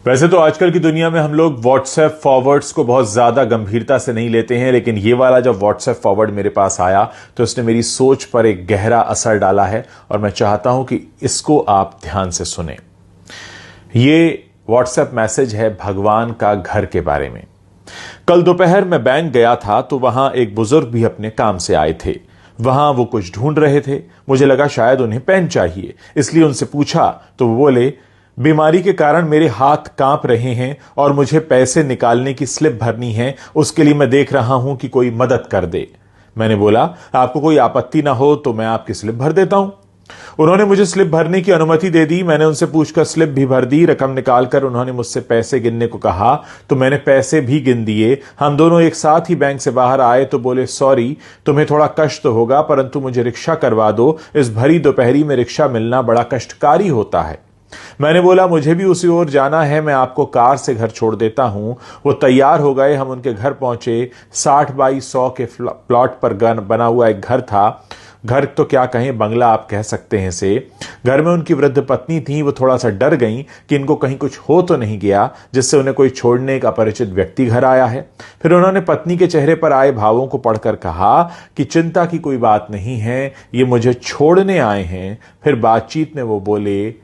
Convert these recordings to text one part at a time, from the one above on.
वैसे तो आजकल की दुनिया में हम लोग व्हाट्सएप फॉरवर्ड्स को बहुत ज़्यादा गंभीरता से नहीं लेते हैं, लेकिन ये वाला जब व्हाट्सएप फॉरवर्ड मेरे पास आया तो इसने मेरी सोच पर एक गहरा असर डाला है और मैं चाहता हूं कि इसको आप ध्यान से सुने। ये व्हाट्सएप मैसेज है भगवान का घर के बारे में। कल दोपहर मैं बैंक गया था तो वहां एक बुजुर्ग भी अपने काम से आए थे। वहां वो कुछ ढूंढ रहे थे। मुझे लगा शायद उन्हें पेन चाहिए, इसलिए उनसे पूछा तो वो बोले, बीमारी के कारण मेरे हाथ कांप रहे हैं और मुझे पैसे निकालने की स्लिप भरनी है, उसके लिए मैं देख रहा हूं कि कोई मदद कर दे। मैंने बोला, आपको कोई आपत्ति ना हो तो मैं आपकी स्लिप भर देता हूं। उन्होंने मुझे स्लिप भरने की अनुमति दे दी। मैंने उनसे पूछकर स्लिप भी भर दी। रकम निकालकर उन्होंने मुझसे पैसे गिनने को कहा तो मैंने पैसे भी गिन दिए। हम दोनों एक साथ ही बैंक से बाहर आए तो बोले, सॉरी, तुम्हें थोड़ा कष्ट होगा परंतु मुझे रिक्शा करवा दो, इस भरी दोपहरी में रिक्शा मिलना बड़ा कष्टकारी होता है। मैंने बोला, मुझे भी उसी ओर जाना है, मैं आपको कार से घर छोड़ देता हूं। वो तैयार हो गए। हम उनके घर पहुंचे। 60 बाई 100 के प्लॉट पर बना हुआ एक घर था। घर तो क्या कहें, बंगला आप कह सकते हैं इसे। घर में उनकी वृद्ध पत्नी थी। वो थोड़ा सा डर गई कि इनको कहीं कुछ हो तो नहीं गया जिससे उन्हें कोई छोड़ने एक अपरिचित व्यक्ति घर आया है। फिर उन्होंने पत्नी के चेहरे पर आए भावों को पढ़कर कहा कि चिंता की कोई बात नहीं है, ये मुझे छोड़ने आए हैं। फिर बातचीत में वो बोले,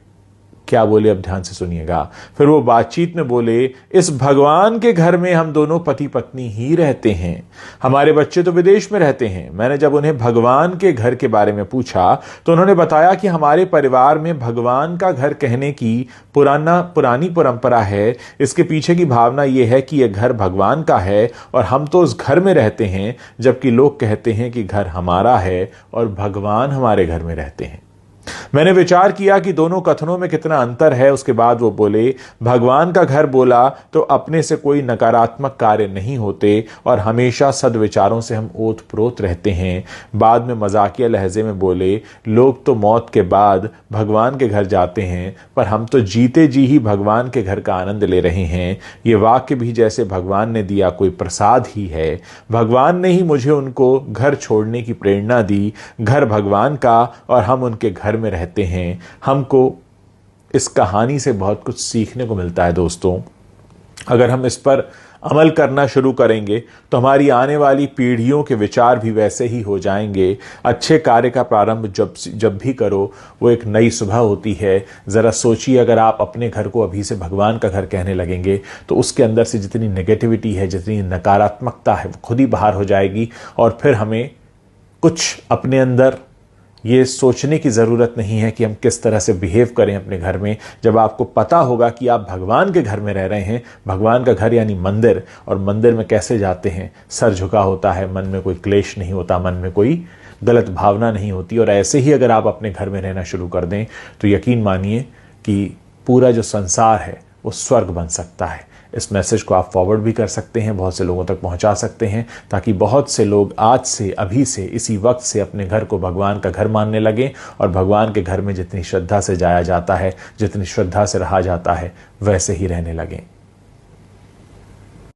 क्या बोले अब ध्यान से सुनिएगा। फिर वो बातचीत में बोले, इस भगवान के घर में हम दोनों पति पत्नी ही रहते हैं, हमारे बच्चे तो विदेश में रहते हैं। मैंने जब उन्हें भगवान के घर के बारे में पूछा तो उन्होंने बताया कि हमारे परिवार में भगवान का घर कहने की पुरानी परंपरा है। इसके पीछे की भावना यह है कि यह घर भगवान का है और हम तो उस घर में रहते हैं, जबकि लोग कहते हैं कि घर हमारा है और भगवान हमारे घर में रहते हैं। मैंने विचार किया कि दोनों कथनों में कितना अंतर है। उसके बाद वो बोले, भगवान का घर बोला तो अपने से कोई नकारात्मक कार्य नहीं होते और हमेशा सद्विचारों से हम ओतप्रोत रहते हैं। बाद में मजाकिया लहजे में बोले, लोग तो मौत के बाद भगवान के घर जाते हैं पर हम तो जीते जी ही भगवान के घर का आनंद ले रहे हैं। ये वाक्य भी जैसे भगवान ने दिया कोई प्रसाद ही है। भगवान ने ही मुझे उनको घर छोड़ने की प्रेरणा दी। घर भगवान का और हम उनके घर में रहते हैं। हमको इस कहानी से बहुत कुछ सीखने को मिलता है दोस्तों। अगर हम इस पर अमल करना शुरू करेंगे तो हमारी आने वाली पीढ़ियों के विचार भी वैसे ही हो जाएंगे। अच्छे कार्य का प्रारंभ जब भी करो वो एक नई सुबह होती है। ज़रा सोचिए, अगर आप अपने घर को अभी से भगवान का घर कहने लगेंगे तो उसके अंदर से जितनी नेगेटिविटी है, जितनी नकारात्मकता है, वो खुद ही बाहर हो जाएगी और फिर हमें कुछ अपने अंदर ये सोचने की ज़रूरत नहीं है कि हम किस तरह से बिहेव करें अपने घर में। जब आपको पता होगा कि आप भगवान के घर में रह रहे हैं, भगवान का घर यानी मंदिर, और मंदिर में कैसे जाते हैं, सर झुका होता है, मन में कोई क्लेश नहीं होता, मन में कोई गलत भावना नहीं होती। और ऐसे ही अगर आप अपने घर में रहना शुरू कर दें तो यकीन मानिए कि पूरा जो संसार है वो स्वर्ग बन सकता है। इस मैसेज को आप फॉरवर्ड भी कर सकते हैं, बहुत से लोगों तक पहुंचा सकते हैं, ताकि बहुत से लोग आज से, अभी से, इसी वक्त से अपने घर को भगवान का घर मानने लगें और भगवान के घर में जितनी श्रद्धा से जाया जाता है, जितनी श्रद्धा से रहा जाता है, वैसे ही रहने लगें।